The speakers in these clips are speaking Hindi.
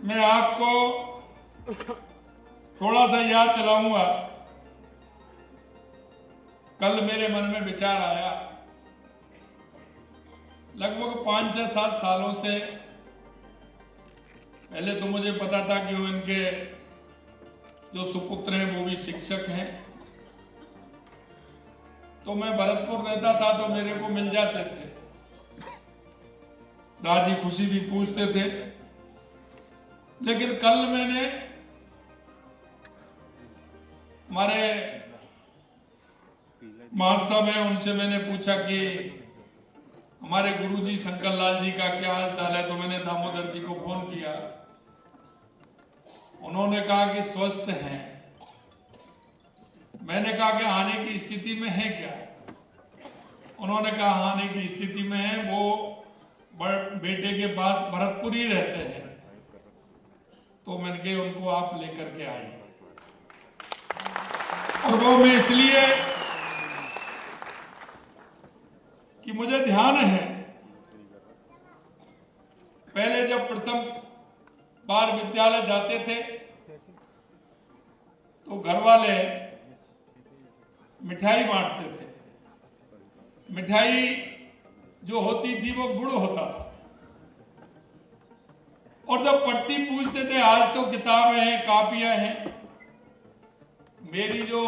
मैं आपको थोड़ा सा याद दिलाऊंगा। कल मेरे मन में विचार आया, लगभग 5-6-7 सालों से। पहले तो मुझे पता था कि वो इनके जो सुपुत्र हैं वो भी शिक्षक हैं, तो मैं भरतपुर रहता था तो मेरे को मिल जाते थे, राजी खुशी भी पूछते थे। लेकिन कल मैंने हमारे महाराज साहब हैं, उनसे मैंने पूछा कि हमारे गुरुजी शंकर लाल जी का क्या हाल चाल है, तो मैंने दामोदर जी को फोन किया। उन्होंने कहा कि स्वस्थ हैं। मैंने कहा कि आने की स्थिति में है क्या? उन्होंने कहा आने की स्थिति में है, वो बेटे के पास भरतपुर ही रहते हैं। तो मैंने कहा उनको आप लेकर के आए, और वो मैं इसलिए कि मुझे ध्यान है, पहले जब प्रथम बार विद्यालय जाते थे तो घर वाले मिठाई बांटते थे। मिठाई जो होती थी वो गुड़ होता था, और जब पट्टी पूछते थे, आज तो किताबें हैं, कापियां हैं। मेरी जो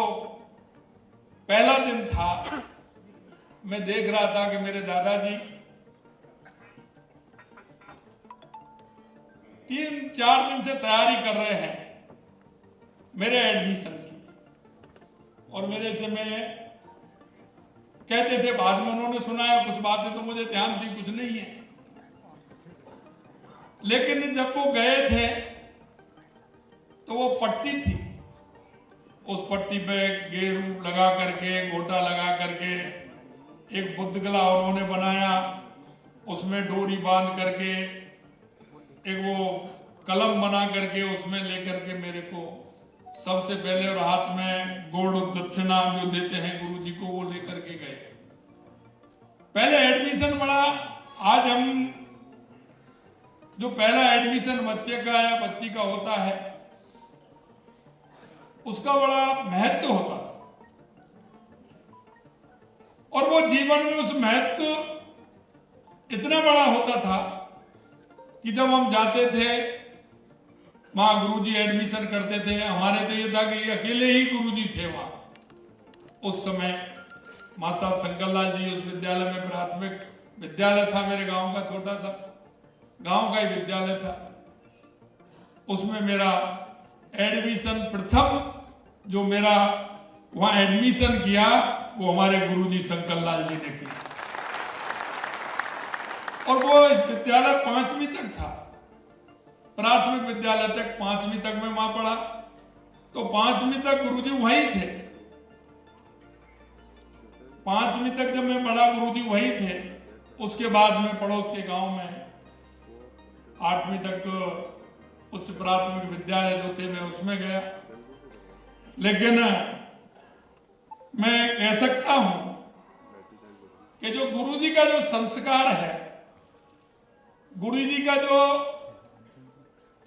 पहला दिन था, मैं देख रहा था कि मेरे दादाजी 3-4 दिन से तैयारी कर रहे हैं मेरे एडमिशन की, और मेरे से मैं कहते थे, बाद में उन्होंने सुनाया कुछ बातें तो मुझे ध्यान थी, कुछ नहीं है। लेकिन जब वो गए थे तो वो पट्टी थी, उस पट्टी पे गेरू लगा करके, गोटा लगा करके एक बुद्धगला उन्होंने बनाया, उसमें डोरी बांध करके एक वो कलम बना करके उसमें लेकर के मेरे को सबसे पहले, और हाथ में गोड़ दक्षिणा जो देते हैं गुरु जी को, वो लेकर के गए। पहले एडमिशन बड़ा, आज हम जो पहला एडमिशन बच्चे का या बच्ची का होता है, उसका बड़ा महत्व होता था, और वो जीवन में उस महत्व इतना बड़ा होता था कि जब हम जाते थे वहां, गुरुजी एडमिशन करते थे। हमारे तो ये था कि अकेले ही गुरुजी थे वहां उस समय। मां साहब शंकर लाल जी उस विद्यालय में, प्राथमिक विद्यालय था मेरे गांव का, छोटा सा गांव का ही विद्यालय था। उसमें मेरा एडमिशन, प्रथम जो मेरा वहां एडमिशन किया, वो हमारे गुरुजी शंकर लाल जी ने किया। और वो इस विद्यालय 5वीं तक था, प्राथमिक विद्यालय तक 5वीं तक मैं वहां पढ़ा। तो 5वीं तक गुरुजी वहीं थे। 5वीं तक जब मैं पढ़ा, गुरुजी वहीं थे। उसके बाद में पड़ोस के गांव में 8वीं तक उच्च प्राथमिक विद्यालय जो थे, मैं उसमें गया। लेकिन मैं कह सकता हूं कि जो गुरुजी का जो संस्कार है, गुरुजी का जो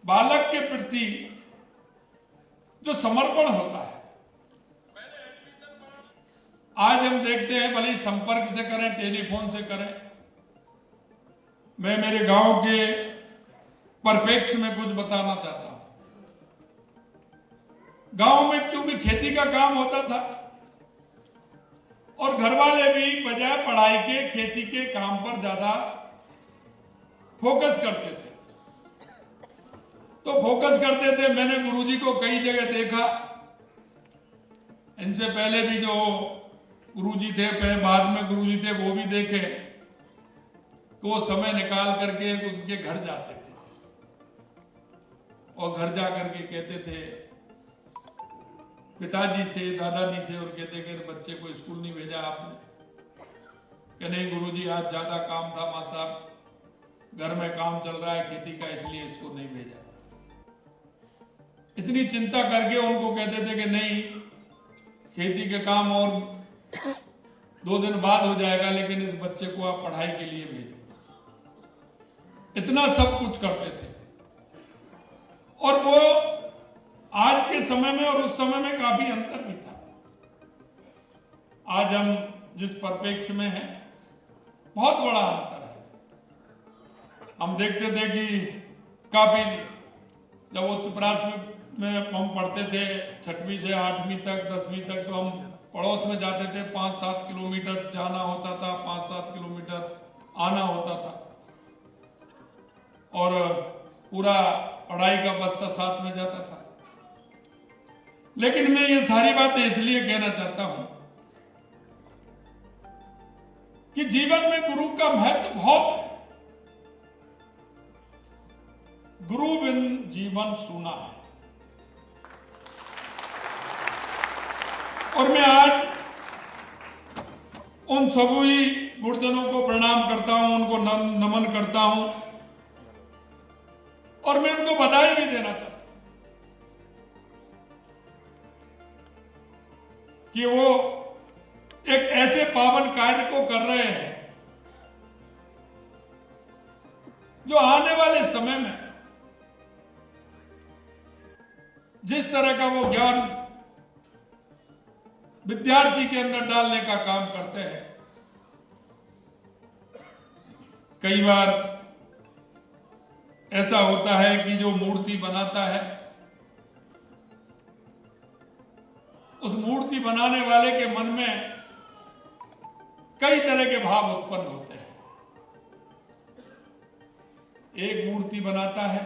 बालक के प्रति जो समर्पण होता है, आज हम देखते हैं, भले ही संपर्क से करें, टेलीफोन से करें। मैं मेरे गांव के परिप्रेक्ष्य में कुछ बताना चाहता हूं। गांव में क्योंकि खेती का काम होता था, और घर वाले भी बजाय पढ़ाई के खेती के काम पर ज्यादा फोकस करते थे। तो फोकस करते थे, मैंने गुरुजी को कई जगह देखा। इनसे पहले भी जो गुरुजी थे, बाद में गुरुजी थे, वो भी देखे, तो वो समय निकाल करके उनके घर जाते थे, और घर जा करके कहते थे पिताजी से, दादाजी से, और कहते कि बच्चे को स्कूल नहीं भेजा आपने? कि नहीं गुरुजी, आज ज्यादा काम था मां साहब, घर में काम चल रहा है खेती का, इसलिए इसको नहीं भेजा। इतनी चिंता करके उनको कहते थे कि नहीं, खेती के काम और 2 दिन बाद हो जाएगा, लेकिन इस बच्चे को आप पढ़ाई के लिए भेजो। इतना सब कुछ करते थे। और वो आज के समय में और उस समय में काफी अंतर भी था। आज हम जिस परिप्रेक्ष्य में हैं, बहुत बड़ा अंतर है। हम देखते थे कि काफी, जब उच्च प्राथमिक में हम पढ़ते थे 6वीं से 8वीं तक 10वीं तक, तो हम पड़ोस में जाते थे, 5-7 किलोमीटर जाना होता था, 5-7 किलोमीटर आना होता था, और पूरा पढ़ाई का बस्ता साथ में जाता था। लेकिन मैं ये सारी बातें इसलिए कहना चाहता हूं कि जीवन में गुरु का महत्व बहुत है। गुरु बिन जीवन सूना है। और मैं आज उन सभी गुरुजनों को प्रणाम करता हूं, उनको नमन करता हूं, और मैं उनको बधाई भी देना चाहता हूं कि वो एक ऐसे पावन कार्य को कर रहे हैं जो आने वाले समय में जिस तरह का वो ज्ञान विद्यार्थी के अंदर डालने का काम करते हैं। कई बार ऐसा होता है कि जो मूर्ति बनाता है, उस मूर्ति बनाने वाले के मन में कई तरह के भाव उत्पन्न होते हैं। एक मूर्ति बनाता है,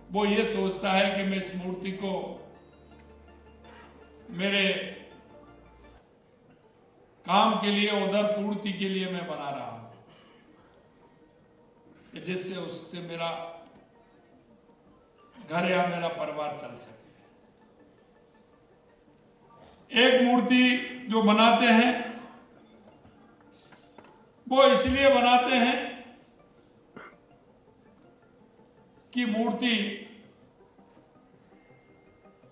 वो ये सोचता है कि मैं इस मूर्ति को मेरे काम के लिए, उधर पूर्ति के लिए मैं बना रहा हूं, कि जिससे उससे मेरा घर या मेरा परिवार चल सके। एक मूर्ति जो बनाते हैं, वो इसलिए बनाते हैं कि मूर्ति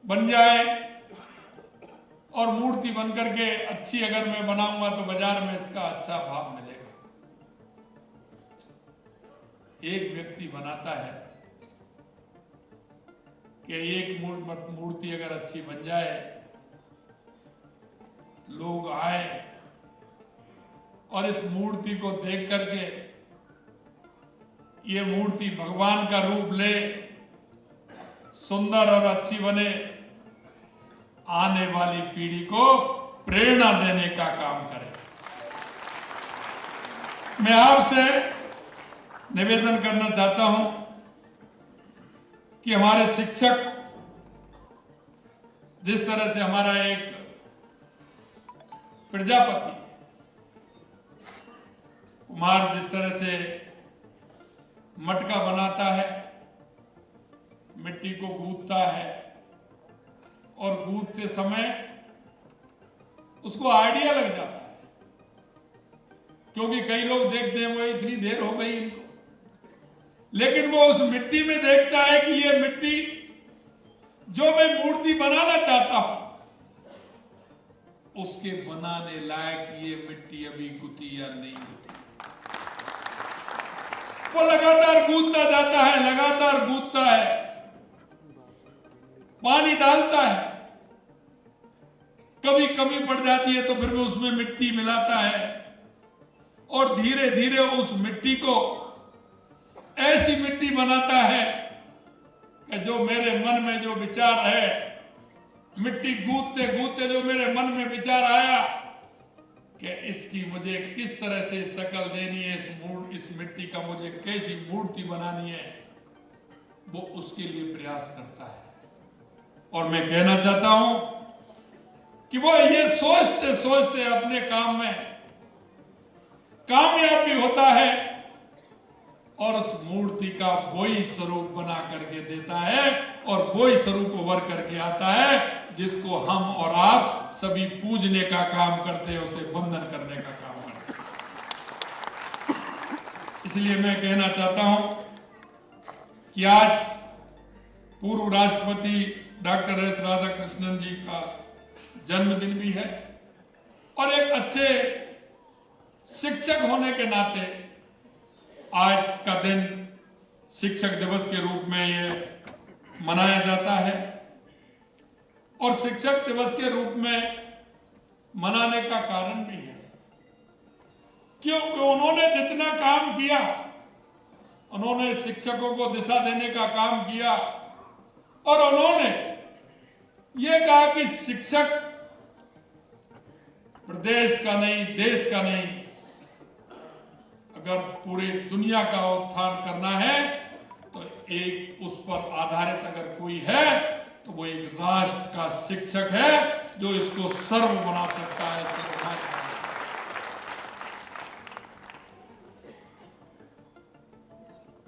बन जाए, और मूर्ति बनकर के अच्छी अगर मैं बनाऊंगा तो बाजार में इसका अच्छा भाव मिलेगा। एक व्यक्ति बनाता है कि एक मूर्ति अगर अच्छी बन जाए, लोग आए और इस मूर्ति को देख करके ये मूर्ति भगवान का रूप ले, सुंदर और अच्छी बने, आने वाली पीढ़ी को प्रेरणा देने का काम करे। मैं आपसे निवेदन करना चाहता हूं कि हमारे शिक्षक, जिस तरह से हमारा एक प्रजापति कुमार जिस तरह से मटका बनाता है, मिट्टी को गूंथता है, और गूंथते समय उसको आइडिया लग जाता है, क्योंकि कई लोग देखते हैं वो इतनी देर हो गई इनको, लेकिन वो उस मिट्टी में देखता है कि ये मिट्टी जो मैं मूर्ति बनाना चाहता हूं, उसके बनाने लायक ये मिट्टी अभी गुथी या नहीं गुथी। वो लगातार गूंथता जाता है, लगातार गूंथता है, पानी डालता है, कभी कमी पड़ जाती है तो फिर वो उसमें मिट्टी मिलाता है, और धीरे धीरे उस मिट्टी को ऐसी मिट्टी बनाता है कि जो मेरे मन में जो विचार है, मिट्टी गूंथते गूंथते जो मेरे मन में विचार आया कि इसकी मुझे किस तरह से शक्ल देनी है, इस मिट्टी का मुझे कैसी मूर्ति बनानी है, वो उसके लिए प्रयास करता है। और मैं कहना चाहता हूं कि वो ये सोचते सोचते अपने काम में कामयाब भी होता है, और उस मूर्ति का वही स्वरूप बना करके देता है, और वही स्वरूप उभर करके आता है जिसको हम और आप सभी पूजने का काम करते हैं, उसे वंदन करने का काम करते हैं। इसलिए मैं कहना चाहता हूं कि आज पूर्व राष्ट्रपति डॉक्टर एस राधाकृष्णन जी का जन्मदिन भी है, और एक अच्छे शिक्षक होने के नाते आज का दिन शिक्षक दिवस के रूप में ये मनाया जाता है। और शिक्षक दिवस के रूप में मनाने का कारण भी है क्योंकि उन्होंने जितना काम किया, उन्होंने शिक्षकों को दिशा देने का काम किया और उन्होंने ये कहा कि शिक्षक प्रदेश का नहीं, देश का नहीं, अगर पूरी दुनिया का उत्थान करना है तो एक उस पर आधारित अगर कोई है तो वो एक राष्ट्र का शिक्षक है जो इसको सर्व बना सकता है।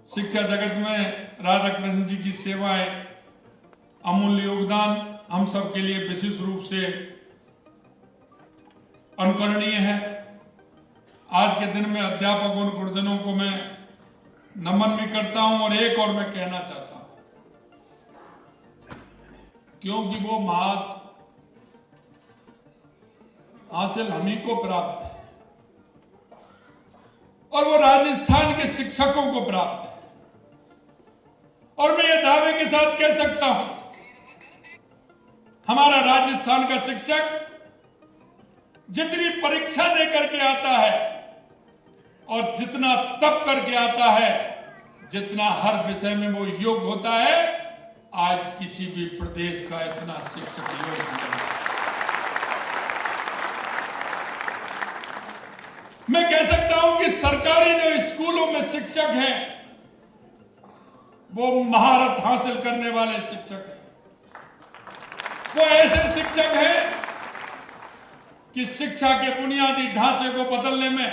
शिक्षा जगत में राधा कृष्ण जी की सेवाएं, अमूल्य योगदान हम सब के लिए विशेष रूप से अनुकरणीय है। आज के दिन में अध्यापकों और गुरुजनों को मैं नमन भी करता हूं और एक और मैं कहना चाहता हूं क्योंकि वो महान हासिल हम ही को प्राप्त है और वो राजस्थान के शिक्षकों को प्राप्त है। और मैं ये दावे के साथ कह सकता हूं हमारा राजस्थान का शिक्षक जितनी परीक्षा देकर के आता है और जितना तप करके आता है, जितना हर विषय में वो योग्य होता है, आज किसी भी प्रदेश का इतना शिक्षक योग्य नहीं है। मैं कह सकता हूं कि सरकारी जो स्कूलों में शिक्षक हैं वो महारत हासिल करने वाले शिक्षक हैं। वो ऐसे शिक्षक हैं कि शिक्षा के बुनियादी ढांचे को बदलने में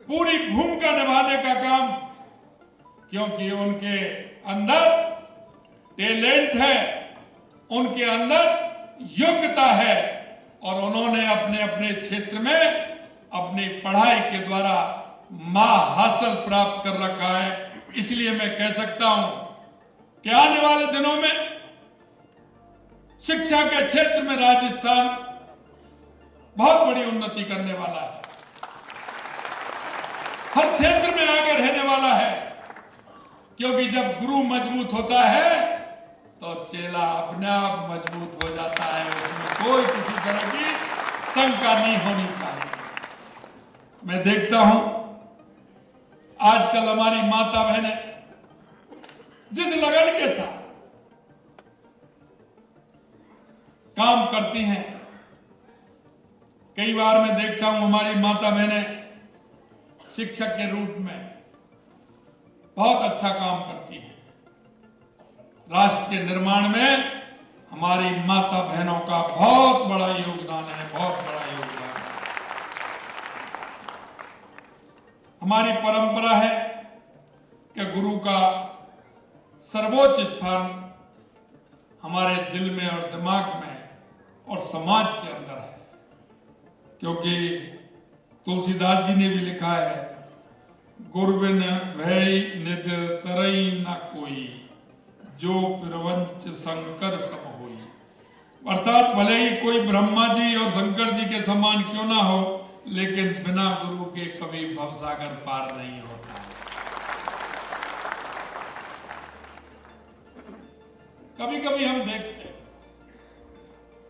पूरी भूमिका निभाने का काम, क्योंकि उनके अंदर टैलेंट है, उनके अंदर योग्यता है और उन्होंने अपने अपने क्षेत्र में अपनी पढ़ाई के द्वारा महाहासिल प्राप्त कर रखा है। इसलिए मैं कह सकता हूं कि आने वाले दिनों में शिक्षा के क्षेत्र में राजस्थान बहुत बड़ी उन्नति करने वाला है, हर क्षेत्र में आगे रहने वाला है, क्योंकि जब गुरु मजबूत होता है तो चेला अपने आप मजबूत हो जाता है। उसमें कोई किसी तरह की शंका नहीं होनी चाहिए। मैं देखता हूं आजकल हमारी माता बहनें जिस लगन के साथ काम करती हैं, कई बार मैं देखता हूं हमारी माता बहनें शिक्षक के रूप में बहुत अच्छा काम करती हैं। राष्ट्र के निर्माण में हमारी माता बहनों का बहुत बड़ा योगदान है, बहुत बड़ा योगदान है। हमारी परंपरा है कि गुरु का सर्वोच्च स्थान हमारे दिल में और दिमाग में और समाज के अंदर है, क्योंकि तुलसीदास जी ने भी लिखा है, गुरबिन भय निध तरई न कोई, जो प्रवंच शंकर सब होई। अर्थात भले ही कोई ब्रह्मा जी और शंकर जी के समान क्यों ना हो, लेकिन बिना गुरु के कभी भवसागर पार नहीं होता। कभी कभी हम देखते हैं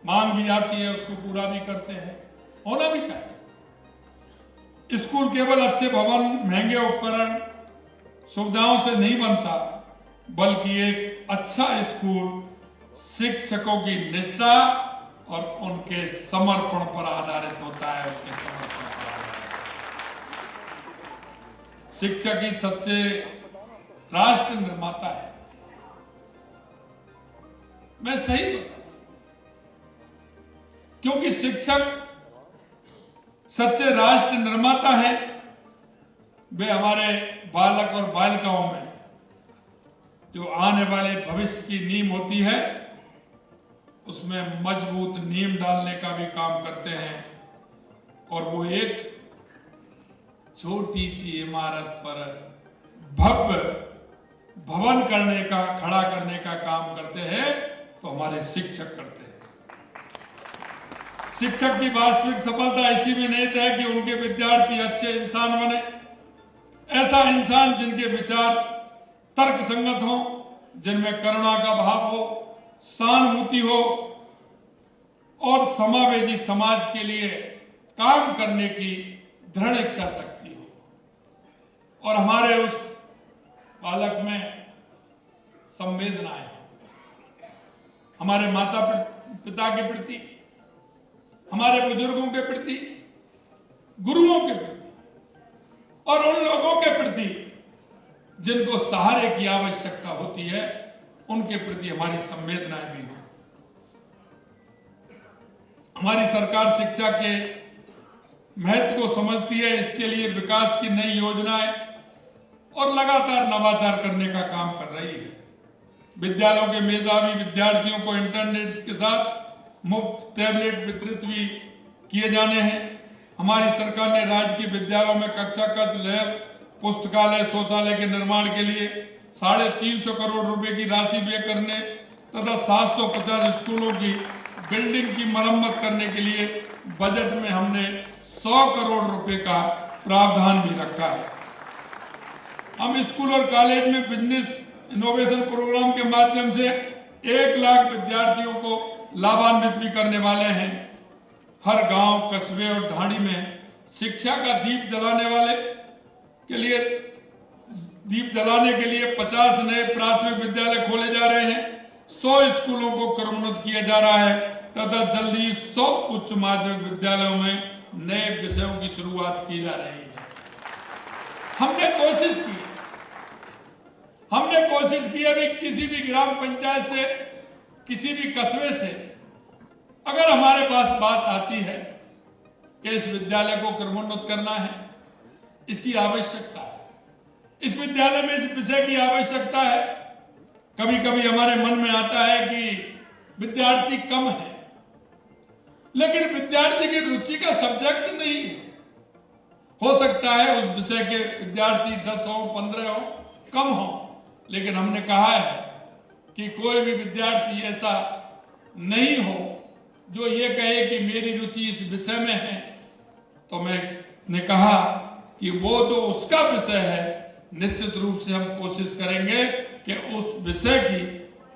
मांग भी आती है, उसको पूरा भी करते हैं, होना भी चाहिए। स्कूल केवल अच्छे भवन, महंगे उपकरण, सुविधाओं से नहीं बनता, बल्कि एक अच्छा स्कूल शिक्षकों की निष्ठा और उनके समर्पण पर आधारित होता है। उनके समर्पण पर आधारित। शिक्षक ही सच्चे राष्ट्र निर्माता है। मैं सही बताऊं, क्योंकि शिक्षक सच्चे राष्ट्र निर्माता है। वे हमारे बालक और बालिकाओं में जो आने वाले भविष्य की नींव होती है, उसमें मजबूत नींव डालने का भी काम करते हैं और वो एक छोटी सी इमारत पर भव्य भवन खड़ा करने का काम करते हैं, तो हमारे शिक्षक करते हैं। शिक्षक की वास्तविक सफलता इसी में नहीं है कि उनके विद्यार्थी अच्छे इंसान बने, ऐसा इंसान जिनके विचार तर्क संगत हो, जिनमें करुणा का भाव हो, सहानुभूति हो और समावेशी समाज के लिए काम करने की दृढ़ इच्छा शक्ति हो, और हमारे उस बालक में संवेदनाएं, हमारे माता पिता के प्रति, हमारे बुजुर्गों के प्रति, गुरुओं के प्रति और उन लोगों के प्रति जिनको सहारे की आवश्यकता होती है, उनके प्रति हमारी संवेदनाएं भी हैं। हमारी सरकार शिक्षा के महत्व को समझती है, इसके लिए विकास की नई योजनाएं और लगातार नवाचार करने का काम कर रही है। विद्यालयों के मेधावी विद्यार्थियों को इंटरनेट के साथ मुफ्त टैबलेट वितरित भी किए जाने हैं। हमारी सरकार ने राज्य के विद्यालयों में कक्षा कक्ष, लैब, पुस्तकालय, शौचालय के निर्माण के लिए 350 करोड़ रुपए की राशि व्यय करने तथा 750 स्कूलों की बिल्डिंग की मरम्मत करने के लिए बजट में हमने 100 करोड़ रुपए का प्रावधान भी रखा है। हम स्कूल और कॉलेज में बिजनेस इनोवेशन प्रोग्राम के माध्यम से 1 लाख विद्यार्थियों को लाभान्वित भी करने वाले हैं। हर गांव, कस्बे और ढाणी में शिक्षा का दीप जलाने के लिए 50 नए प्राथमिक विद्यालय खोले जा रहे हैं। 100 स्कूलों को क्रमोन्नत किया जा रहा है तथा जल्दी 100 उच्च माध्यमिक विद्यालयों में नए विषयों की शुरुआत की जा रही है। हमने कोशिश की अभी किसी भी ग्राम पंचायत से, किसी भी कस्बे से अगर हमारे पास बात आती है कि इस विद्यालय को क्रमोन्नत करना है, इसकी आवश्यकता है, इस विद्यालय में इस विषय की आवश्यकता है, कभी कभी हमारे मन में आता है कि विद्यार्थी कम है, लेकिन विद्यार्थी की रुचि का सब्जेक्ट नहीं है। हो सकता है उस विषय के विद्यार्थी 10 हो, 15 हो, कम हो, लेकिन हमने कहा है कि कोई भी विद्यार्थी ऐसा नहीं हो जो ये कहे कि मेरी रुचि इस विषय में है। तो मैंने कहा कि वो जो उसका विषय है, निश्चित रूप से हम कोशिश करेंगे कि उस विषय की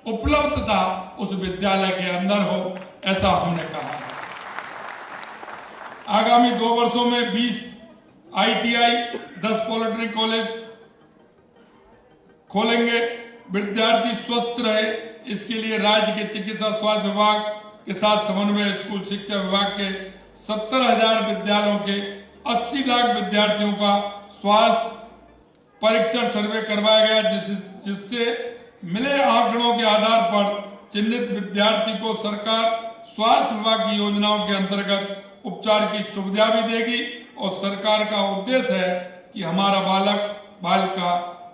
उपलब्धता उस विद्यालय के अंदर हो, ऐसा हमने कहा। आगामी 2 वर्षों में 20 ITI, 10 पॉलिटेक्निक कॉलेज खोलेंगे। विद्यार्थी स्वस्थ रहे, इसके लिए राज्य के चिकित्सा स्वास्थ्य विभाग के साथ समन्वय स्कूल शिक्षा विभाग के 70,000 विद्यालयों के 80 लाख विद्यार्थियों का स्वास्थ्य परीक्षण सर्वे करवाया गया, जिससे मिले आंकड़ों के आधार पर चिन्हित विद्यार्थी को सरकार स्वास्थ्य विभाग की योजनाओं के अंतर्गत उपचार की सुविधा भी देगी। और सरकार का उद्देश्य है कि हमारा बालिका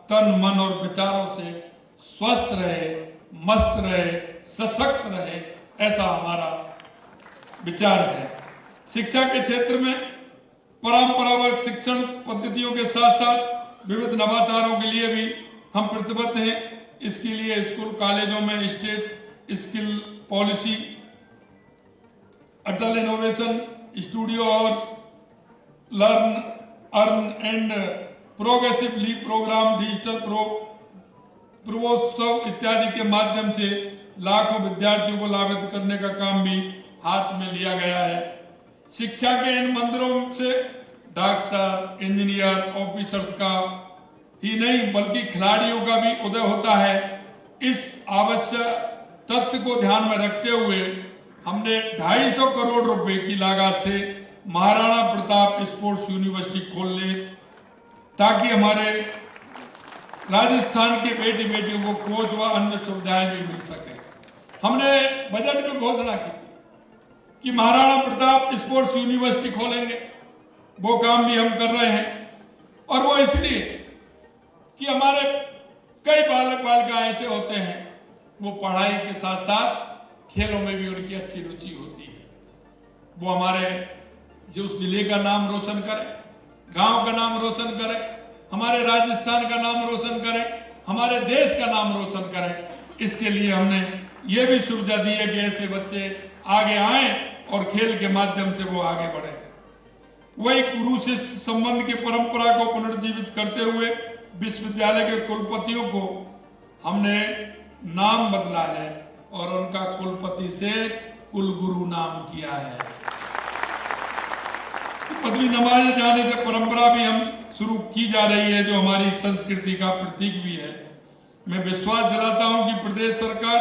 तन, मन और विचारों से स्वस्थ रहे, मस्त रहे, सशक्त रहे, ऐसा हमारा विचार है। शिक्षा के क्षेत्र में परंपरागत शिक्षण पद्धतियों के साथ साथ विविध नवाचारों के लिए भी हम प्रतिबद्ध हैं। इसके लिए स्कूल कॉलेजों में state skill policy, Atal innovation studio और learn, earn and progressive leave program, digital Purvotsav इत्यादि के माध्यम से लाखों विद्यार्थियों को लाभान्वित करने का काम भी हाथ में लिया गया है। शिक्षा के इन मंदिरों से डॉक्टर, इंजीनियर, ऑफिसर्स का ही नहीं बल्कि खिलाड़ियों का भी उदय होता है। इस आवश्यक तथ्य को ध्यान में रखते हुए हमने 250 करोड़ रुपए की लागत से महाराणा प्रताप स्पोर्ट्स यूनिवर्सिटी खोलने, ताकि हमारे राजस्थान के बेटी बेटियों को कोच व अन्य सुविधाएं भी मिल सके। हमने बजट में घोषणा की थी कि महाराणा प्रताप स्पोर्ट्स यूनिवर्सिटी खोलेंगे। वो काम भी हम कर रहे हैं, और वो इसलिए कि हमारे कई बालक बालिका ऐसे होते हैं, वो पढ़ाई के साथ साथ खेलों में भी उनकी अच्छी रुचि होती है। वो हमारे जो उस जिले का नाम रोशन करे, गांव का नाम रोशन करे, हमारे राजस्थान का नाम रोशन करे, हमारे देश का नाम रोशन करे। इसके लिए हमने ये भी सुविधा दी है कि ऐसे बच्चे आगे आए और खेल के माध्यम से वो आगे बढ़े। वही गुरु शिष्य संबंध की परंपरा को पुनर्जीवित करते हुए विश्वविद्यालय के कुलपतियों को हमने नाम बदला है और उनका कुलपति से कुलगुरु नाम किया है। पदवी नमाजे जाने से परंपरा भी हम शुरू की जा रही है, जो हमारी संस्कृति का प्रतीक भी है। मैं विश्वास दिलाता हूं कि प्रदेश सरकार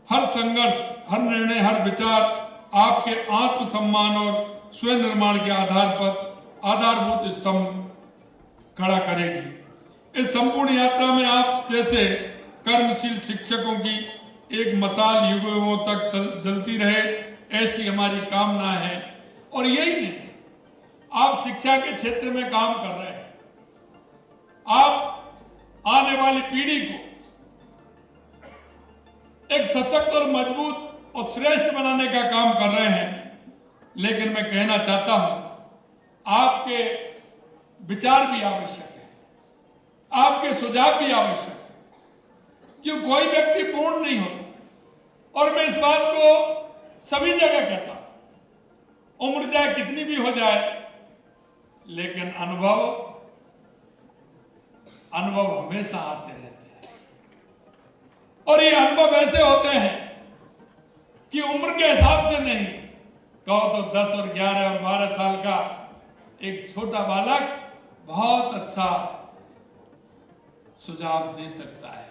हर संघर्ष, हर निर्णय, हर विचार आपके आत्मसम्मान और स्वयं निर्माण के आधार पर आधारभूत स्तंभ खड़ा करेगी। इस संपूर्ण यात्रा में आप जैसे कर्मशील शिक्षकों की एक मसाल युगों तक जलती रहे, ऐसी हमारी कामना है। और यही नहीं, आप शिक्षा के क्षेत्र में काम कर रहे हैं, आप आने वाली पीढ़ी को एक सशक्त और मजबूत और श्रेष्ठ बनाने का काम कर रहे हैं। लेकिन मैं कहना चाहता हूं, आपके विचार भी आवश्यक है, आपके सुझाव भी आवश्यक है, क्यों कोई व्यक्ति पूर्ण नहीं होता। और मैं इस बात को सभी जगह कहता हूं, उम्र चाहे कितनी भी हो जाए, लेकिन अनुभव हमेशा आते रहते हैं। और ये अनुभव ऐसे होते हैं कि उम्र के हिसाब से नहीं, कहो तो 10 और 11 और 12 साल का एक छोटा बालक बहुत अच्छा सुझाव दे सकता है,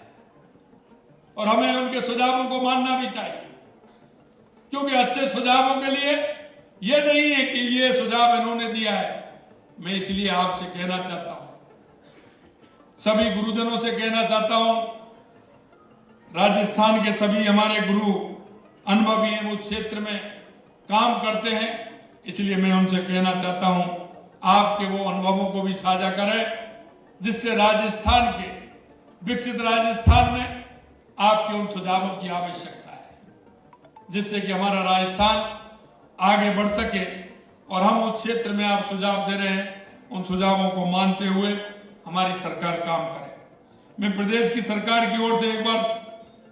और हमें उनके सुझावों को मानना भी चाहिए। क्योंकि अच्छे सुझावों के लिए यह नहीं है कि ये सुझाव इन्होंने दिया है। मैं इसलिए आपसे कहना चाहता हूं, सभी गुरुजनों से कहना चाहता हूं, राजस्थान के सभी हमारे गुरु अनुभवी हैं, उस क्षेत्र में काम करते हैं, इसलिए मैं उनसे कहना चाहता हूं, आपके वो अनुभवों को भी साझा करें, जिससे राजस्थान के विकसित राजस्थान में आपके उन सुझावों की आवश्यकता है, जिससे कि हमारा राजस्थान आगे बढ़ सके। और हम उस क्षेत्र में आप सुझाव दे रहे हैं, उन सुझावों को मानते हुए हमारी सरकार काम करे। मैं प्रदेश की सरकार की ओर से एक बार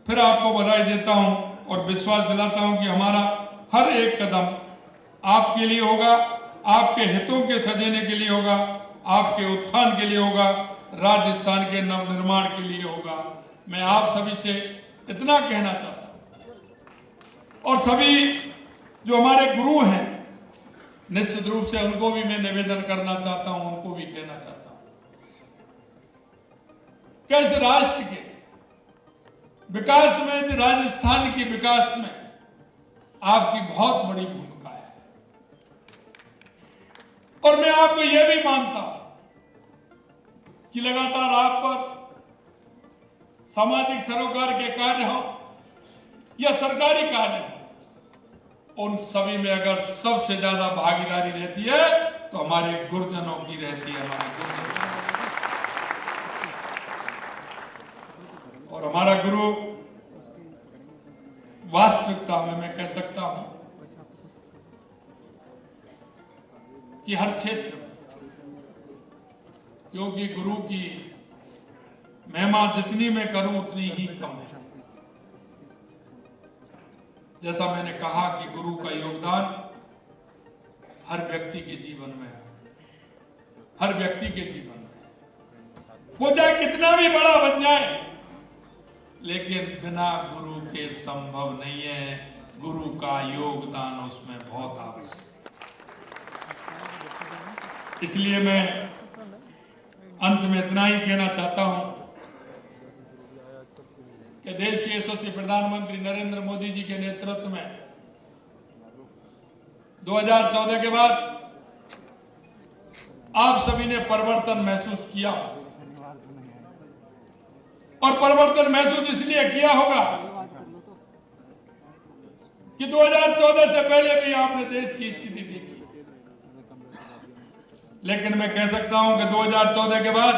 फिर आपको बधाई देता हूं और विश्वास दिलाता हूं कि हमारा हर एक कदम आपके लिए होगा, आपके हितों के सजेने के लिए होगा, आपके उत्थान के लिए होगा, राजस्थान के नवनिर्माण के लिए होगा। मैं आप सभी से इतना कहना चाहता हूं, और सभी जो हमारे गुरु हैं, निश्चित रूप से उनको भी मैं निवेदन करना चाहता हूं, उनको भी कहना चाहता हूं कि इस राष्ट्र के विकास में, राजस्थान के विकास में आपकी बहुत बड़ी भूमिका है। और मैं आपको यह भी मानता हूं कि लगातार आप पर सामाजिक सरोकार के कार्य हो या सरकारी कार्य हो, उन सभी में अगर सबसे ज्यादा भागीदारी रहती है तो हमारे गुरुजनों की रहती है, हमारे गुरुजनों। और हमारा गुरु वास्तविकता में मैं कह सकता हूं कि हर क्षेत्र में, क्योंकि गुरु की महिमा जितनी मैं करूं उतनी ही कम है। जैसा मैंने कहा कि गुरु का योगदान हर व्यक्ति के जीवन में है, हर व्यक्ति के जीवन में, वो चाहे कितना भी बड़ा बन जाए, लेकिन बिना गुरु के संभव नहीं है। गुरु का योगदान उसमें बहुत आवश्यक है। इसलिए मैं अंत में इतना ही कहना चाहता हूं कि देश के यशस्वी प्रधानमंत्री नरेंद्र मोदी जी के नेतृत्व में 2014 के बाद आप सभी ने परिवर्तन महसूस किया, और परिवर्तन महसूस इसलिए किया होगा कि 2014 से पहले भी आपने देश की स्थिति देखी। लेकिन मैं कह सकता हूं कि 2014 के बाद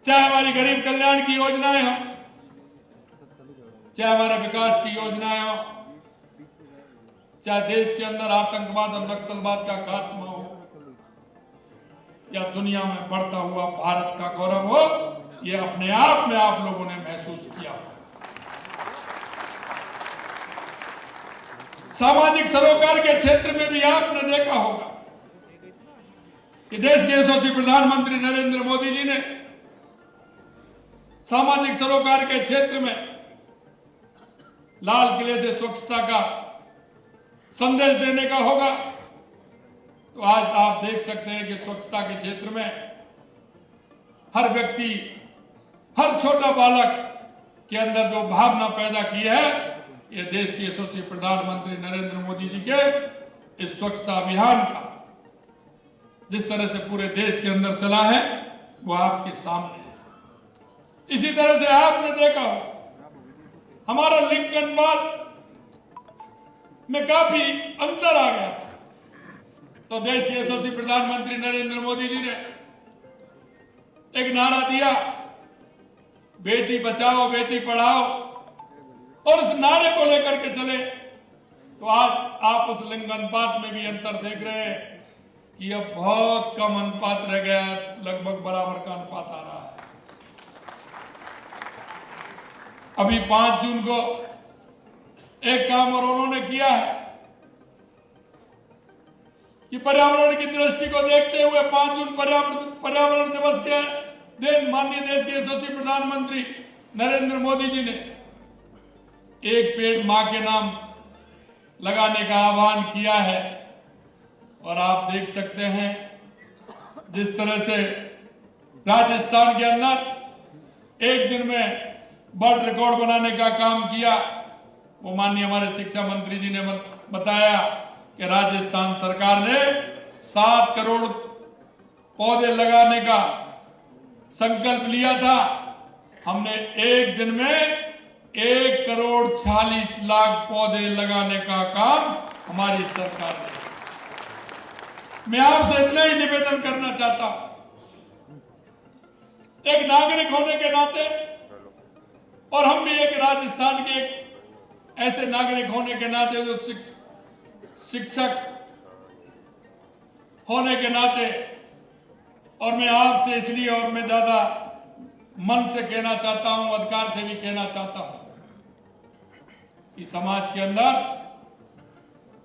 चाहे हमारी गरीब कल्याण की योजनाएं हो, चाहे हमारे विकास की योजनाएं हो, चाहे देश के अंदर आतंकवाद और नक्सलवाद का खात्मा हो, या दुनिया में बढ़ता हुआ भारत का गौरव हो, ये अपने आप में आप लोगों ने महसूस किया। सामाजिक सरोकार के क्षेत्र में भी आपने देखा होगा कि देश के यशस्वी प्रधानमंत्री नरेंद्र मोदी जी ने सामाजिक सरोकार के क्षेत्र में लाल किले से स्वच्छता का संदेश देने का होगा। तो आज आप देख सकते हैं कि स्वच्छता के क्षेत्र में हर व्यक्ति, हर छोटा बालक के अंदर जो भावना पैदा की है, ये देश के यशस्वी प्रधानमंत्री नरेंद्र मोदी जी के इस स्वच्छता अभियान का जिस तरह से पूरे देश के अंदर चला है वो आपके सामने है। इसी तरह से आपने देखा हो हमारा लिंग अनुपात में काफी अंतर आ गया था, तो देश के यशस्वी प्रधानमंत्री नरेंद्र मोदी जी ने एक नारा दिया, बेटी बचाओ बेटी पढ़ाओ, और उस नारे को लेकर के चले। तो आज आप उस लिंग अनुपात में भी अंतर देख रहे हैं कि अब बहुत कम अनुपात रह गया, लगभग बराबर का अनुपात आ रहा है। अभी 5 जून को एक काम और उन्होंने किया है कि पर्यावरण की दृष्टि को देखते हुए 5 जून पर्यावरण दिवस के दिन माननीय देश के यशस्वी प्रधानमंत्री नरेंद्र मोदी जी ने एक पेड़ मां के नाम लगाने का आह्वान किया है। और आप देख सकते हैं जिस तरह से राजस्थान के अंदर एक दिन में वर्ल्ड रिकॉर्ड बनाने का काम किया, वो माननीय हमारे शिक्षा मंत्री जी ने बताया कि राजस्थान सरकार ने 7 करोड़ पौधे लगाने का संकल्प लिया था। हमने एक दिन में 1 करोड़ 40 लाख पौधे लगाने का काम हमारी सरकार ने। मैं आपसे इतना ही निवेदन करना चाहता हूं, एक नागरिक होने के नाते, और हम भी एक राजस्थान के एक ऐसे नागरिक होने के नाते जो शिक्षक होने के नाते, और मैं आपसे इसलिए और मैं ज्यादा मन से कहना चाहता हूं, अधिकार से भी कहना चाहता हूं कि समाज के अंदर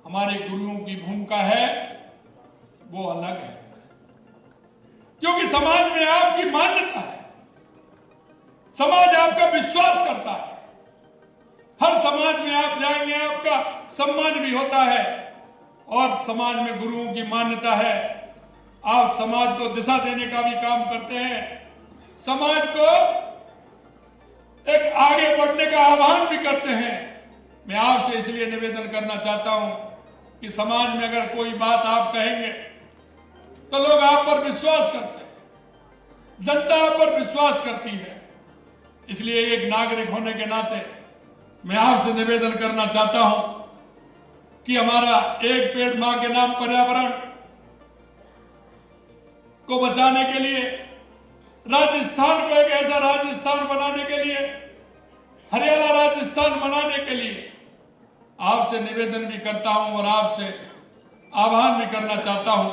हमारे गुरुओं की भूमिका है वो अलग है, क्योंकि समाज में आपकी मान्यता है, समाज आपका विश्वास करता है। हर समाज में आप जाएंगे आपका सम्मान भी होता है, और समाज में गुरुओं की मान्यता है। आप समाज को दिशा देने का भी काम करते हैं, समाज को एक आगे बढ़ने का आह्वान भी करते हैं। मैं आपसे इसलिए निवेदन करना चाहता हूं कि समाज में अगर कोई बात आप कहेंगे तो लोग आप पर विश्वास करते हैं, जनता आप पर विश्वास करती है। इसलिए एक नागरिक होने के नाते मैं आपसे निवेदन करना चाहता हूं कि हमारा एक पेड़ मां के नाम पर्यावरण को बचाने के लिए, राजस्थान को एक ऐसा राजस्थान बनाने के लिए, हरियाणा राजस्थान बनाने के लिए आपसे निवेदन भी करता हूं और आपसे आह्वान भी करना चाहता हूं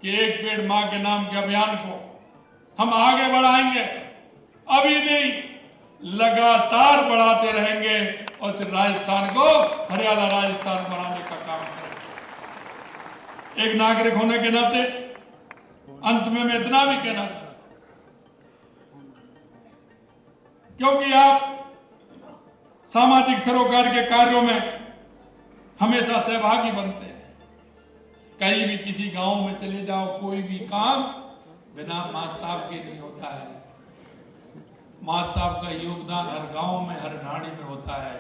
कि एक पेड़ मां के नाम के अभियान को हम आगे बढ़ाएंगे, अभी नहीं लगातार बढ़ाते रहेंगे, और फिर राजस्थान को हरियाणा राजस्थान बनाने का काम करेंगे। एक नागरिक होने के नाते अंत में मैं इतना भी कहना चाहता हूं, क्योंकि आप सामाजिक सरोकार के कार्यों में हमेशा सहभागी बनते हैं। कहीं भी किसी गांव में चले जाओ, कोई भी काम बिना मां साहब के नहीं होता है। मां साहब का योगदान हर गांव में, हर ढाणी में होता है।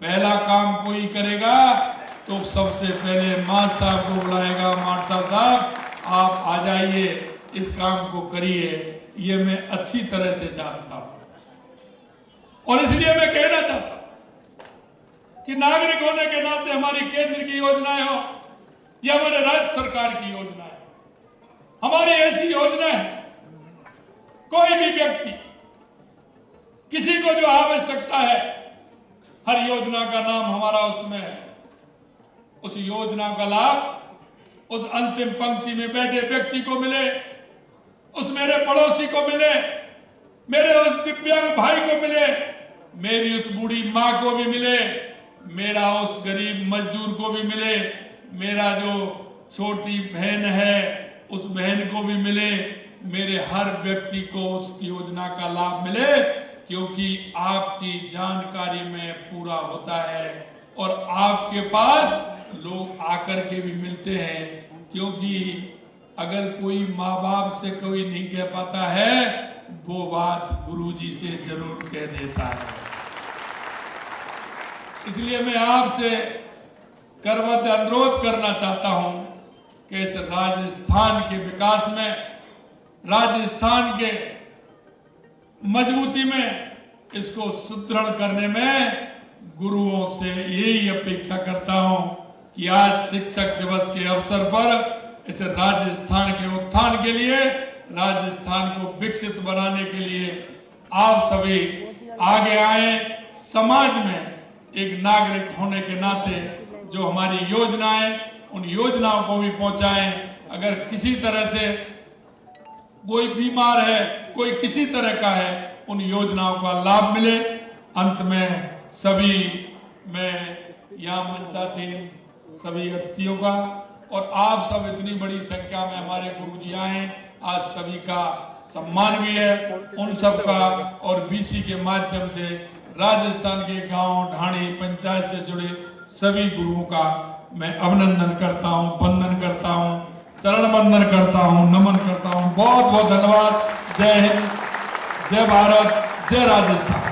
पहला काम कोई करेगा तो सबसे पहले मां साहब को बुलाएगा, मां साहब आप आ जाइए, इस काम को करिए। ये मैं अच्छी तरह से जानता हूं, और इसलिए मैं कहना चाहता हूं कि नागरिक होने के नाते हमारी केंद्र की योजनाएं हो या हमारे राज्य सरकार की योजना है, हमारी ऐसी योजना है, कोई भी व्यक्ति किसी को जो आवश्यकता है, हर योजना का नाम हमारा उसमें है। उस योजना का लाभ उस अंतिम पंक्ति में बैठे व्यक्ति को मिले, उस मेरे पड़ोसी को मिले, मेरे उस दिव्यांग भाई को मिले, मेरी उस बूढ़ी मां को भी मिले, मेरा उस गरीब मजदूर को भी मिले, मेरा जो छोटी बहन है उस बहन को भी मिले, मेरे हर व्यक्ति को उस योजना का लाभ मिले, क्योंकि आपकी जानकारी में पूरा होता है और आपके पास लोग आकर के भी मिलते हैं। क्योंकि अगर कोई माँ बाप से कोई नहीं कह पाता है, वो बात गुरुजी से जरूर कह देता है। इसलिए मैं आपसे करवत अनुरोध करना चाहता हूं कि इस राजस्थान के विकास में, राजस्थान के मजबूती में, इसको सुदृढ़ करने में गुरुओं से यही अपेक्षा करता हूं कि आज शिक्षक दिवस के अवसर पर इस राजस्थान के उत्थान के लिए, राजस्थान को विकसित बनाने के लिए आप सभी आगे आए। समाज में एक नागरिक होने के नाते जो हमारी योजनाएं, उन योजनाओं को भी पहुंचाएं। अगर किसी तरह से कोई बीमार है, कोई किसी तरह का है, उन योजनाओं का लाभ मिले। अंत में सभी, मैं यहाँ मंचासीन सभी अतिथियों का और आप सब इतनी बड़ी संख्या में हमारे गुरुजी आए, आज सभी का सम्मान भी है, उन सब का और बीसी के माध्यम से राजस्थान के गांव, ढाणी, पंचायत से जुड़े सभी गुरुओं का मैं अभिनंदन करता हूं, वंदन करता हूं, चरण वंदन करता हूं, नमन करता हूं। बहुत बहुत धन्यवाद। जय हिंद, जय भारत, जय राजस्थान।